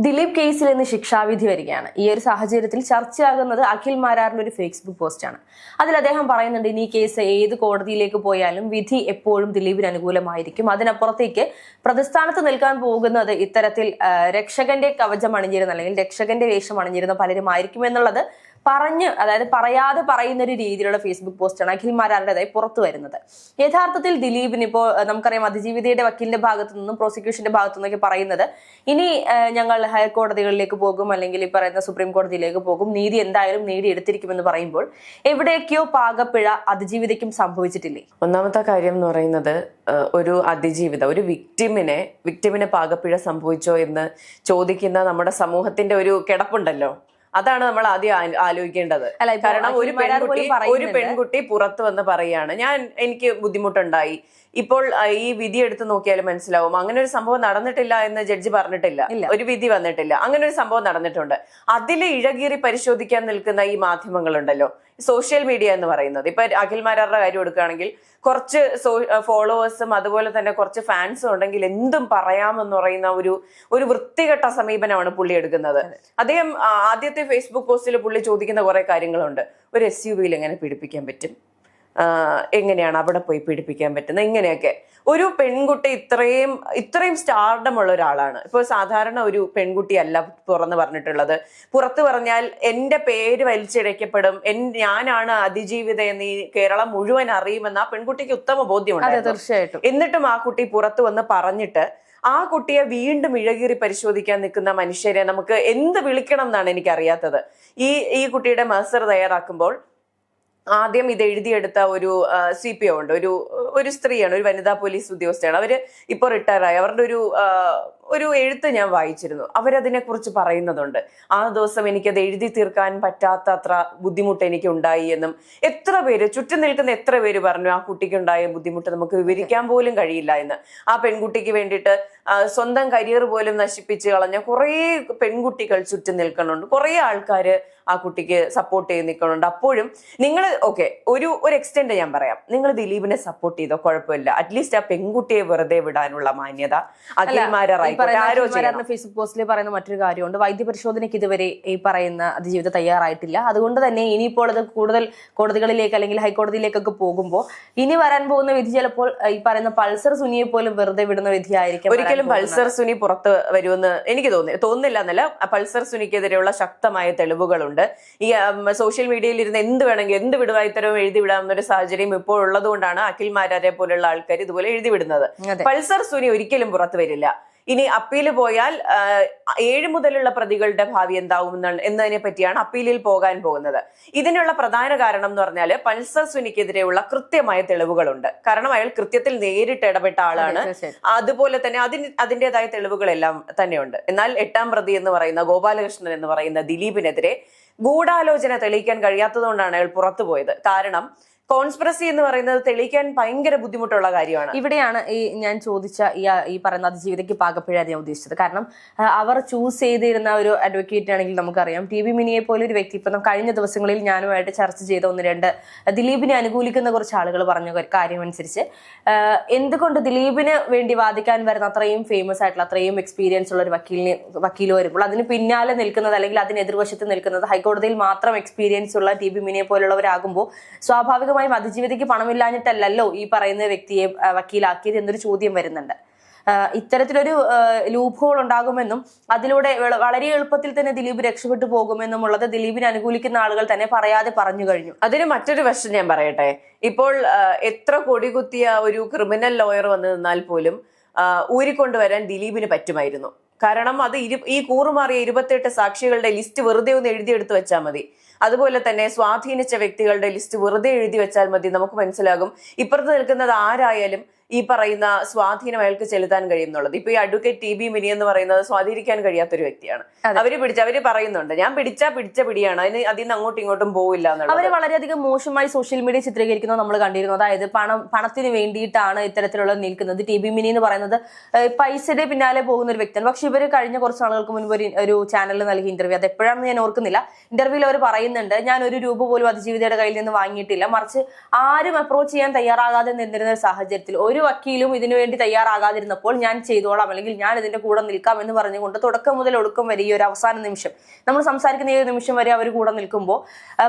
ദിലീപ് കേസിൽ ഇന്ന് ശിക്ഷാവിധി വരികയാണ്. ഈ ഒരു സാഹചര്യത്തിൽ ചർച്ചയാകുന്നത് അഖിൽ മാരാറിന്റെ ഒരു ഫേസ്ബുക്ക് പോസ്റ്റാണ്. അതിൽ അദ്ദേഹം പറയുന്നുണ്ട്, ഇനി ഈ കേസ് ഏത് കോടതിയിലേക്ക് പോയാലും വിധി എപ്പോഴും ദിലീപിന് അനുകൂലമായിരിക്കും. അതിനപ്പുറത്തേക്ക് പ്രതിസ്ഥാനത്ത് നിൽക്കാൻ പോകുന്നത് ഇത്തരത്തിൽ രക്ഷകന്റെ കവചം അണിഞ്ഞിരുന്ന അല്ലെങ്കിൽ രക്ഷകന്റെ വേഷം അണിഞ്ഞിരുന്ന പലരുമായിരിക്കും എന്നുള്ളത് അതായത് പറയാതെ പറയുന്ന ഒരു രീതിയിലുള്ള ഫേസ്ബുക്ക് പോസ്റ്റാണ് അഖിൽ മാരാരുടേതായി പുറത്തു വരുന്നത്. യഥാർത്ഥത്തിൽ ദിലീപിന് ഇപ്പോൾ നമുക്കറിയാം, അതിജീവിതയുടെ വക്കീലിന്റെ ഭാഗത്തു നിന്നും പ്രോസിക്യൂഷന്റെ ഭാഗത്തു നിന്നൊക്കെ പറയുന്നത് ഇനി ഞങ്ങൾ ഹൈക്കോടതികളിലേക്ക് പോകും, അല്ലെങ്കിൽ ഈ പറയുന്ന സുപ്രീം കോടതിയിലേക്ക് പോകും, നീതി എന്തായാലും നേടിയെടുത്തിരിക്കുമെന്ന് പറയുമ്പോൾ എവിടേക്കോ പാകപ്പിഴ അതിജീവിതയ്ക്കും സംഭവിച്ചിട്ടില്ലേ? ഒന്നാമത്തെ കാര്യം എന്ന് പറയുന്നത്, ഒരു അതിജീവിത ഒരു വിക്ടിമിന് പാകപ്പിഴ സംഭവിച്ചോ എന്ന് ചോദിക്കുന്ന നമ്മുടെ സമൂഹത്തിന്റെ ഒരു കിടപ്പുണ്ടല്ലോ, അതാണ് നമ്മൾ ആദ്യം ആലോചിക്കേണ്ടത്. കാരണം ഒരു പെൺകുട്ടി പുറത്തു വന്ന് പറയാണ്, എനിക്ക് ബുദ്ധിമുട്ടുണ്ടായി, ഇപ്പോൾ ഈ വിധി എടുത്ത് നോക്കിയാലും മനസ്സിലാവും അങ്ങനെ ഒരു സംഭവം നടന്നിട്ടില്ല എന്ന് ജഡ്ജി പറഞ്ഞിട്ടില്ല, ഒരു വിധി വന്നിട്ടില്ല, അങ്ങനെ ഒരു സംഭവം നടന്നിട്ടുണ്ട്. അതിൽ ഇഴകീറി പരിശോധിക്കാൻ നിൽക്കുന്ന ഈ മാധ്യമങ്ങളുണ്ടല്ലോ, സോഷ്യൽ മീഡിയ എന്ന് പറയുന്നത്. ഇപ്പൊ അഖിൽ മാരാറുടെ കാര്യം എടുക്കുകയാണെങ്കിൽ കുറച്ച് ഫോളോവേഴ്സും അതുപോലെ തന്നെ കുറച്ച് ഫാൻസും ഉണ്ടെങ്കിൽ എന്തും പറയാമെന്ന് പറയുന്ന ഒരു വൃത്തികെട്ട സമീപനമാണ് പുള്ളി എടുക്കുന്നത്. അദ്ദേഹം ആദ്യത്തെ ഫേസ്ബുക്ക് പോസ്റ്റിൽ പുള്ളി ചോദിക്കുന്ന കുറെ കാര്യങ്ങളുണ്ട്. ഒരു SUV-യിൽ എങ്ങനെ പീഡിപ്പിക്കാൻ പറ്റും, എങ്ങനെയാണ് അവിടെ പോയി പീഡിപ്പിക്കാൻ പറ്റുന്നത്, ഇങ്ങനെയൊക്കെ. ഒരു പെൺകുട്ടി ഇത്രയും സ്റ്റാർഡം ഉള്ള ഒരാളാണ്. ഇപ്പോൾ സാധാരണ ഒരു പെൺകുട്ടി അല്ല തുറന്നു പറഞ്ഞിട്ടുള്ളത്. പുറത്തു പറഞ്ഞാൽ എന്റെ പേര് വലിച്ചിഴക്കപ്പെടും, ഞാനാണ് അതിജീവിത എന്ന് ഈ കേരളം മുഴുവൻ അറിയുമെന്ന് ആ പെൺകുട്ടിക്ക് ഉത്തമ ബോധ്യമുണ്ട്. തീർച്ചയായിട്ടും. എന്നിട്ടും ആ കുട്ടി പുറത്തു വന്ന് പറഞ്ഞിട്ട് ആ കുട്ടിയെ വീണ്ടും ഇഴകീറി പരിശോധിക്കാൻ നിൽക്കുന്ന മനുഷ്യരെ നമുക്ക് എന്ത് വിളിക്കണം എന്നാണ് എനിക്കറിയാത്തത്. ഈ കുട്ടിയുടെ മഹസർ തയ്യാറാക്കുമ്പോൾ ആദ്യം ഇത് എഴുതിയെടുത്ത ഒരു CPO ഉണ്ട്, ഒരു സ്ത്രീയാണ്, ഒരു വനിതാ പോലീസ് ഉദ്യോഗസ്ഥയാണ്. അവര് ഇപ്പൊ റിട്ടയറായി. അവരുടെ ഒരു എഴുത്ത് ഞാൻ വായിച്ചിരുന്നു. അവരതിനെ കുറിച്ച് പറയുന്നതുണ്ട്. ആ ദിവസം എനിക്കത് എഴുതി തീർക്കാൻ പറ്റാത്ത അത്ര ബുദ്ധിമുട്ട് എനിക്ക് ഉണ്ടായി എന്നും, ചുറ്റും നിൽക്കുന്ന എത്ര പേര് പറഞ്ഞു ആ കുട്ടിക്ക് ഉണ്ടായ ബുദ്ധിമുട്ട് നമുക്ക് വിവരിക്കാൻ പോലും കഴിയില്ല എന്ന്. ആ പെൺകുട്ടിക്ക് വേണ്ടിയിട്ട് സ്വന്തം കരിയർ പോലും നശിപ്പിച്ച് കളഞ്ഞ കുറേ പെൺകുട്ടികൾ ചുറ്റും നിൽക്കുന്നുണ്ട്, കുറേ ആൾക്കാര് ആ കുട്ടിക്ക് സപ്പോർട്ട് ചെയ്ത് നിൽക്കുന്നുണ്ട്. അപ്പോഴും നിങ്ങൾ ഒരു എക്സ്റ്റെന്റ് ഞാൻ പറയാം, നിങ്ങൾ ദിലീപിനെ സപ്പോർട്ട് ചെയ്തോ കുഴപ്പമില്ല, അറ്റ്ലീസ്റ്റ് ആ പെൺകുട്ടിയെ വെറുതെ വിടാനുള്ള മാന്യത അഖിൽമാരായി. ഫേസ്ബുക്ക് പോസ്റ്റിൽ പറയുന്ന മറ്റൊരു കാര്യമുണ്ട്, വൈദ്യപരിശോധനയ്ക്ക് ഇതുവരെ ഈ പറയുന്ന അതിജീവിത തയ്യാറായിട്ടില്ല. അതുകൊണ്ട് തന്നെ ഇനിയിപ്പോൾ അത് കൂടുതൽ കോടതികളിലേക്ക് അല്ലെങ്കിൽ ഹൈക്കോടതിയിലേക്കൊക്കെ പോകുമ്പോൾ ഇനി വരാൻ പോകുന്ന വിധി ചിലപ്പോൾ ഈ പറയുന്ന പൾസർ സുനിയെ പോലും വെറുതെ വിടുന്ന വിധിയായിരിക്കും. ഒരിക്കലും പൾസർ സുനി പുറത്ത് വരുമെന്ന് എനിക്ക് തോന്നുന്നില്ല എന്നല്ല. പൾസർ സുനിക്കെതിരെയുള്ള ശക്തമായ തെളിവുകളുണ്ട്. ഈ സോഷ്യൽ മീഡിയയിൽ ഇരുന്ന് എന്ത് വിടുവായിത്തരവും എഴുതി വിടാവുന്ന ഒരു സാഹചര്യം ഇപ്പോൾ ഉള്ളതുകൊണ്ടാണ് അഖിൽ മാരാരെ പോലുള്ള ആൾക്കാർ ഇതുപോലെ എഴുതി വിടുന്നത്. പൾസർ സുനി ഒരിക്കലും പുറത്തു വരില്ല. ഇനി അപ്പീല് പോയാൽ 7 മുതലുള്ള പ്രതികളുടെ ഭാവി എന്താവും എന്നതിനെ പറ്റിയാണ് അപ്പീലിൽ പോകാൻ പോകുന്നത്. ഇതിനുള്ള പ്രധാന കാരണം എന്ന് പറഞ്ഞാൽ പൾസർ സുനിക്കെതിരെയുള്ള കൃത്യമായ തെളിവുകളുണ്ട്. കാരണം അയാൾ കൃത്യത്തിൽ നേരിട്ട് ഇടപെട്ട ആളാണ്. അതുപോലെ തന്നെ അതിൻ്റെതായ തെളിവുകളെല്ലാം തന്നെയുണ്ട്. എന്നാൽ 8ാം പ്രതി എന്ന് പറയുന്ന ഗോപാലകൃഷ്ണൻ എന്ന് പറയുന്ന ദിലീപിനെതിരെ ഗൂഢാലോചന തെളിയിക്കാൻ കഴിയാത്തതുകൊണ്ടാണ് അയാൾ പുറത്തു പോയത്. കാരണം കോൺസ്പിറസി എന്ന് പറയുന്നത് തെളിയിക്കാൻ ഭയങ്കര ബുദ്ധിമുട്ടുള്ള കാര്യമാണ്. ഇവിടെയാണ് ഞാൻ ചോദിച്ച ഈ പറയുന്ന അതിജീവിതയ്ക്ക് പാകപ്പിഴ ഞാൻ ഉദ്ദേശിച്ചത്. കാരണം അവർ ചൂസ് ചെയ്തിരുന്ന ഒരു അഡ്വക്കേറ്റ് ആണെങ്കിൽ നമുക്കറിയാം, TV മിനിയെ പോലെ ഒരു വ്യക്തി. ഇപ്പം കഴിഞ്ഞ ദിവസങ്ങളിൽ ഞാനുമായിട്ട് ചർച്ച ചെയ്ത 1-2 ദിലീപിനെ അനുകൂലിക്കുന്ന കുറച്ച് ആളുകൾ പറഞ്ഞ കാര്യമനുസരിച്ച് എന്തുകൊണ്ട് ദിലീപിന് വേണ്ടി വാദിക്കാൻ വരുന്ന അത്രയും ഫേമസ് ആയിട്ടുള്ള അത്രയും എക്സ്പീരിയൻസ് ഉള്ള ഒരു വക്കീൽ വരുമ്പോൾ അതിന് പിന്നാലെ നിൽക്കുന്നത് അല്ലെങ്കിൽ അതിന് എതിർവശത്ത് നിൽക്കുന്നത് ഹൈക്കോടതിയിൽ മാത്രം എക്സ്പീരിയൻസ് ഉള്ള TV മിനിയെ പോലുള്ളവരാകുമ്പോൾ സ്വാഭാവികമായി അതിജീവിതയ്ക്ക് പണമില്ലാഞ്ഞിട്ടല്ലോ ഈ പറയുന്ന വ്യക്തിയെ വക്കീലാക്കിയത് എന്നൊരു ചോദ്യം വരുന്നുണ്ട്. ഇത്തരത്തിലൊരു ലൂപ്പ് ഹോൾ ഉണ്ടാകുമെന്നും അതിലൂടെ വളരെ എളുപ്പത്തിൽ തന്നെ ദിലീപ് രക്ഷപ്പെട്ടു പോകുമെന്നുമുള്ളത് ദിലീപിനെ അനുകൂലിക്കുന്ന ആളുകൾ തന്നെ പറയാതെ പറഞ്ഞു കഴിഞ്ഞു. അതിന് മറ്റൊരു വശം ഞാൻ പറയട്ടെ. ഇപ്പോൾ എത്ര കൊടികുത്തിയ ഒരു ക്രിമിനൽ ലോയർ വന്നു നിന്നാൽ പോലും ഊരിക്കൊണ്ടുവരാൻ ദിലീപിന് പറ്റുമായിരുന്നു. കാരണം അത് ഈ കൂറുമാറിയ 28 സാക്ഷികളുടെ ലിസ്റ്റ് വെറുതെ ഒന്ന് എഴുതിയെടുത്ത് വെച്ചാൽ മതി. അതുപോലെ തന്നെ സ്വാധീനിച്ച വ്യക്തികളുടെ ലിസ്റ്റ് വെറുതെ എഴുതി വെച്ചാൽ മതി. നമുക്ക് മനസ്സിലാകും ഇപ്പുറത്ത് നിൽക്കുന്നത് ആരായാലും ഈ പറയുന്ന സ്വാധീനം അയാൾക്ക് ചെലുത്താൻ കഴിയുന്നുള്ളത്. ഇപ്പൊ ഈ അഡ്വക്കേറ്റ് TB മിനി എന്ന് പറയുന്നത് സ്വാധീനിക്കാൻ കഴിയാത്തൊരു വ്യക്തിയാണ്. അവര് പറയുന്നുണ്ട്, ഞാൻ പിടിച്ച പിടിയാണ്, അതിന് അങ്ങോട്ടും ഇങ്ങോട്ടും പോവില്ല എന്നുള്ളത്. അവര് വളരെയധികം മോശമായി സോഷ്യൽ മീഡിയ ചിത്രീകരിക്കുന്നത് നമ്മൾ കണ്ടിരുന്നു. അതായത് പണത്തിന് വേണ്ടിയിട്ടാണ് ഇത്തരത്തിലുള്ള നിൽക്കുന്നത്. TB മിനി എന്ന് പറയുന്നത് പൈസയുടെ പിന്നാലെ പോകുന്ന ഒരു വ്യക്തിയാണ്. പക്ഷെ ഇവര് കഴിഞ്ഞ കുറച്ച് നാളുകൾക്ക് മുൻപ് ഒരു ചാനലിൽ നൽകിയ ഇന്റർവ്യൂ, അത് എപ്പോഴാണെന്ന് ഞാൻ ഓർക്കുന്നില്ല, ഇന്റർവ്യൂവിൽ അവർ പറയുന്നുണ്ട്, ഞാൻ ₹1 പോലും അതിജീവിതയുടെ കയ്യിൽ നിന്ന് വാങ്ങിയിട്ടില്ല, മറിച്ച് ആരും അപ്രോച്ച് ചെയ്യാൻ തയ്യാറാകാതെ നിന്നിരുന്ന ഒരു സാഹചര്യത്തിൽ ഒരു ഒരു വക്കീലും ഇതിനു വേണ്ടി തയ്യാറാകാതിരുന്നപ്പോൾ ഞാൻ ചെയ്തോളാം, അല്ലെങ്കിൽ ഞാൻ ഇതിന്റെ കൂടെ നിൽക്കാം എന്ന് പറഞ്ഞുകൊണ്ട് തുടക്കം മുതൽ ഒടുക്കം വരെ ഈ ഒരു അവസാന നിമിഷം നമ്മൾ സംസാരിക്കുന്ന ഈ നിമിഷം വരെ അവർ കൂടെ നിൽക്കുമ്പോൾ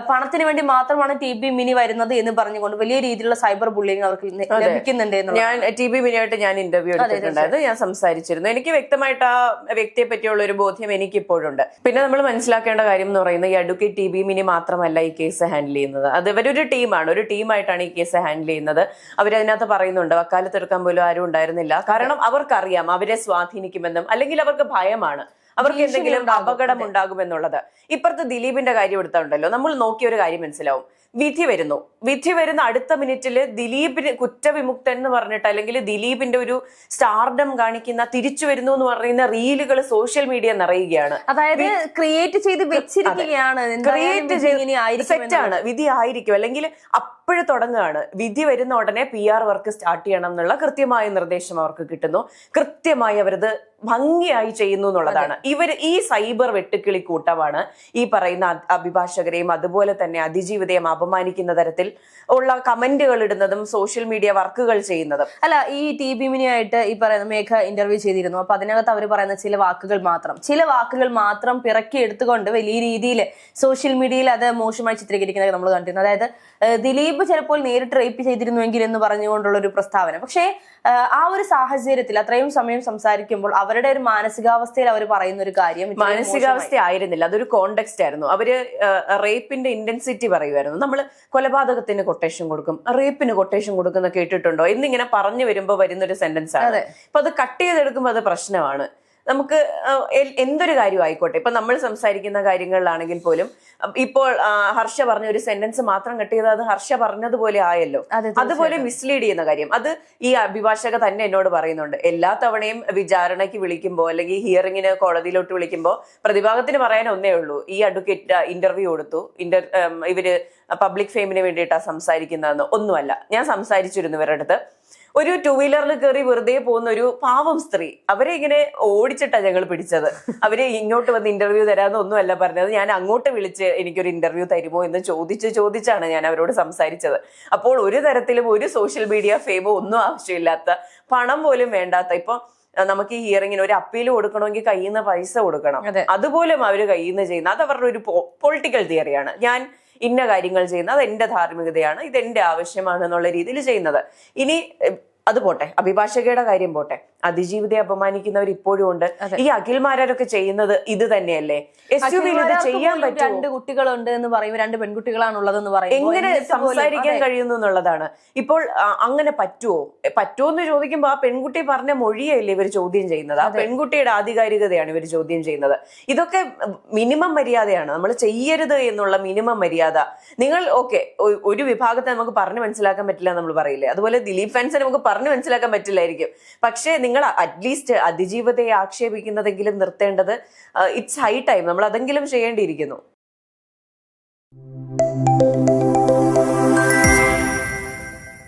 പണത്തിന് വേണ്ടി മാത്രമാണ് TB മിനി വരുന്നത് എന്ന് പറഞ്ഞുകൊണ്ട് വലിയ രീതിയിലുള്ള സൈബർ ബുള്ളിങ് അവർക്ക് ലഭിക്കുന്നുണ്ട്. ഞാൻ TB മിനിയായിട്ട് ഞാൻ ഇന്റർവ്യൂ എടുത്തിട്ടുണ്ടായിരുന്നു, ഞാൻ സംസാരിച്ചിരുന്നു. എനിക്ക് വ്യക്തമായിട്ട് ആ വ്യക്തിയെ പറ്റിയുള്ള ഒരു ബോധ്യം എനിക്ക് ഇപ്പോഴുണ്ട്. പിന്നെ നമ്മൾ മനസ്സിലാക്കേണ്ട കാര്യം എന്ന് പറയുന്നത് ഈ അഡ്വക്കേറ്റ് TB മിനി മാത്രമല്ല ഈ കേസ് ഹാൻഡിൽ ചെയ്യുന്നത്. അത് ഇവരൊരു ടീമാണ്, ഒരു ടീമായിട്ടാണ് ഈ കേസ് ഹാൻഡിൽ ചെയ്യുന്നത്. അവരതിനകത്ത് പറയുന്നുണ്ട് വക്കാലത്തെടുക്കാൻ പോലും ആരും ഉണ്ടായിരുന്നില്ല, കാരണം അവർക്കറിയാം അവരെ സ്വാധീനിക്കുമെന്നും അല്ലെങ്കിൽ അവർക്ക് ഭയമാണ് അവർക്ക് എന്തെങ്കിലും അപകടം ഉണ്ടാകുമെന്നുള്ളത്. ഇപ്പുറത്ത് ദിലീപിന്റെ കാര്യം എടുത്തുണ്ടല്ലോ, നമ്മൾ നോക്കിയ ഒരു കാര്യം മനസ്സിലാവും. വിധി വരുന്ന അടുത്ത മിനിറ്റില് ദിലീപിന് കുറ്റവിമുക്തൻ എന്ന് പറഞ്ഞിട്ട് അല്ലെങ്കിൽ ദിലീപിന്റെ ഒരു സ്റ്റാർഡം കാണിക്കുന്ന തിരിച്ചു വരുന്നു എന്ന് പറയുന്ന റീലുകൾ സോഷ്യൽ മീഡിയ നിറയുകയാണ്. അതായത് ക്രിയേറ്റ് ചെയ്ത് വെച്ചിരിക്കുകയാണ്, സെറ്റാണ്, വിധി ആയിരിക്കും, അല്ലെങ്കിൽ അപ്പോഴും തുടങ്ങുകയാണ്. വിധി വരുന്ന ഉടനെ PR വർക്ക് സ്റ്റാർട്ട് ചെയ്യണം എന്നുള്ള കൃത്യമായ നിർദ്ദേശം അവർക്ക് കിട്ടുന്നു. കൃത്യമായി അവരത് ഭംഗിയായി ചെയ്യുന്നു എന്നുള്ളതാണ്. ഈ സൈബർ വെട്ടുക്കിളി കൂട്ടമാണ് ഈ പറയുന്ന അഭിഭാഷകരെയും അതുപോലെ തന്നെ അതിജീവിതയും അപമാനിക്കുന്ന തരത്തിൽ ഉള്ള കമന്റുകൾ ഇടുന്നതും സോഷ്യൽ മീഡിയ വർക്കുകൾ ചെയ്യുന്നതും. അല്ല, ഈ TB മിനിയായിട്ട് ഈ പറയുന്ന മേഘ ഇന്റർവ്യൂ ചെയ്തിരുന്നു. അപ്പൊ അതിനകത്ത് അവർ പറയുന്ന ചില വാക്കുകൾ മാത്രം പിറക്കി എടുത്തുകൊണ്ട് വലിയ രീതിയിൽ സോഷ്യൽ മീഡിയയിൽ അത് മോശമായി ചിത്രീകരിക്കുന്നത് നമ്മൾ കണ്ടിരുന്നു. അതായത് ദിലീപ് ചിലപ്പോൾ നേരിട്ട് റേപ്പ് ചെയ്തിരുന്നുവെങ്കിൽ എന്ന് പറഞ്ഞുകൊണ്ടുള്ള ഒരു പ്രസ്താവന. പക്ഷേ ആ ഒരു സാഹചര്യത്തിൽ അത്രയും സമയം സംസാരിക്കുമ്പോൾ അവരുടെ ഒരു മാനസികാവസ്ഥയിൽ അവർ പറയുന്ന ഒരു കാര്യം മാനസികാവസ്ഥ ആയിരുന്നില്ല, അതൊരു കോണ്ടെക്സ്റ്റ് ആയിരുന്നു. അവര് റേപ്പിന്റെ ഇന്റൻസിറ്റി പറയുമായിരുന്നു. നമ്മൾ കൊലപാതകത്തിന് കൊട്ടേഷൻ കൊടുക്കും, റേപ്പിന് കൊട്ടേഷൻ കൊടുക്കുന്ന കേട്ടിട്ടുണ്ടോ എന്നിങ്ങനെ പറഞ്ഞു വരുമ്പോൾ വരുന്നൊരു സെന്റൻസ് ആണ്. അപ്പൊ അത് കട്ട് ചെയ്തെടുക്കുമ്പോൾ അത് പ്രശ്നമാണ്. നമുക്ക് എന്തൊരു കാര്യം ആയിക്കോട്ടെ, ഇപ്പൊ നമ്മൾ സംസാരിക്കുന്ന കാര്യങ്ങളിലാണെങ്കിൽ പോലും ഇപ്പോൾ ഹർഷ പറഞ്ഞ ഒരു സെന്റൻസ് മാത്രം കട്ട് ചെയ്ത് അത് ഹർഷ പറഞ്ഞതുപോലെ ആയല്ലോ. അതുപോലെ മിസ്ലീഡ് ചെയ്യുന്ന കാര്യം അത് ഈ അഭിഭാഷക തന്നെ എന്നോട് പറയുന്നുണ്ട്. എല്ലാ തവണയും വിചാരണയ്ക്ക് വിളിക്കുമ്പോൾ അല്ലെങ്കിൽ ഹിയറിങ്ങിന് കോടതിയിലോട്ട് വിളിക്കുമ്പോൾ പ്രതിഭാഗത്തിന് പറയാൻ ഒന്നേ ഉള്ളൂ, ഈ അഡ്വക്കേറ്റ് ഇന്റർവ്യൂ കൊടുത്തു, ഇവര് പബ്ലിക് ഫെയിമിന് വേണ്ടിയിട്ടാണ് സംസാരിക്കുന്നതെന്ന്. ഒന്നുമല്ല, ഞാൻ സംസാരിച്ചിരുന്നു ഇവരുടെ അടുത്ത്. ഒരു 2 വീലറിൽ കയറി വെറുതെ പോകുന്ന ഒരു പാവം സ്ത്രീ, അവരെ ഇങ്ങനെ ഓടിച്ചിട്ടാണ് ഞങ്ങൾ പിടിച്ചത്. അവര് ഇങ്ങോട്ട് വന്ന് ഇന്റർവ്യൂ തരാമെന്നൊന്നുമല്ല പറഞ്ഞത്, ഞാൻ അങ്ങോട്ട് വിളിച്ച് എനിക്കൊരു ഇന്റർവ്യൂ തരുമോ എന്ന് ചോദിച്ചാണ് ഞാൻ അവരോട് സംസാരിച്ചത്. അപ്പോൾ ഒരു തരത്തിലും ഒരു സോഷ്യൽ മീഡിയ ഫെയിമോ ഒന്നും ആവശ്യമില്ലാത്ത, പണം പോലും വേണ്ടാത്ത, ഇപ്പൊ നമുക്ക് ഈ ഹിയറിങ്ങിന് ഒരു അപ്പീൽ കൊടുക്കണമെങ്കിൽ കയ്യിൽ നിന്ന് പൈസ കൊടുക്കണം, അതുപോലും അവര് കയ്യിൽ നിന്ന് ചെയ്യുന്ന, അത് അവരുടെ ഒരു പൊളിറ്റിക്കൽ തിയറിയാണ്. ഞാൻ ഇന്ന കാര്യങ്ങൾ ചെയ്യുന്നത് അത് എന്റെ ധാർമ്മികതയാണ്, ഇത് എന്റെ ആവശ്യമാണ് എന്നുള്ള രീതിയിൽ ചെയ്യുന്നത്. ഇനി അത് പോട്ടെ, അഭിഭാഷകയുടെ കാര്യം പോട്ടെ, അതിജീവിതയെ അപമാനിക്കുന്നവർ ഇപ്പോഴും ഉണ്ട്. ഈ അഖിൽമാരൊക്കെ ചെയ്യുന്നത് ഇത് തന്നെയല്ലേ? SUV-യിൽ ഇത് ചെയ്യാൻ പറ്റുമോ? 2 കുട്ടികളുണ്ട് എന്ന് പറയും, 2 പെൺകുട്ടികളാണുള്ളതെന്ന് പറയും. എങ്ങനെ സംസാരിക്കാൻ കഴിയുന്നു എന്നുള്ളതാണ്. ഇപ്പോൾ അങ്ങനെ പറ്റുമോ എന്ന് ചോദിക്കുമ്പോൾ ആ പെൺകുട്ടി പറഞ്ഞ മൊഴിയല്ലേ ഇവർ ചോദ്യം ചെയ്യുന്നത്, ആ പെൺകുട്ടിയുടെ ആധികാരികതയാണ് ഇവർ ചോദ്യം ചെയ്യുന്നത്. ഇതൊക്കെ മിനിമം മര്യാദയാണ്, നമ്മൾ ചെയ്യരുത് എന്നുള്ള മിനിമം മര്യാദ. നിങ്ങൾ ഒരു വിഭാഗത്തെ നമുക്ക് പറഞ്ഞു മനസ്സിലാക്കാൻ പറ്റില്ല നമ്മൾ പറയില്ലേ, അതുപോലെ ദിലീപ് ഫാൻസിനെ നമുക്ക് പറഞ്ഞു മനസ്സിലാക്കാൻ പറ്റില്ലായിരിക്കും. പക്ഷേ നിങ്ങൾ അറ്റ്ലീസ്റ്റ് അതിജീവിതയെ ആക്ഷേപിക്കുന്നതെങ്കിലും നിർത്തേണ്ടത് ഇറ്റ്സ് ഹൈ ടൈം, നമ്മൾ അതെങ്കിലും ചെയ്യേണ്ടിയിരിക്കുന്നു.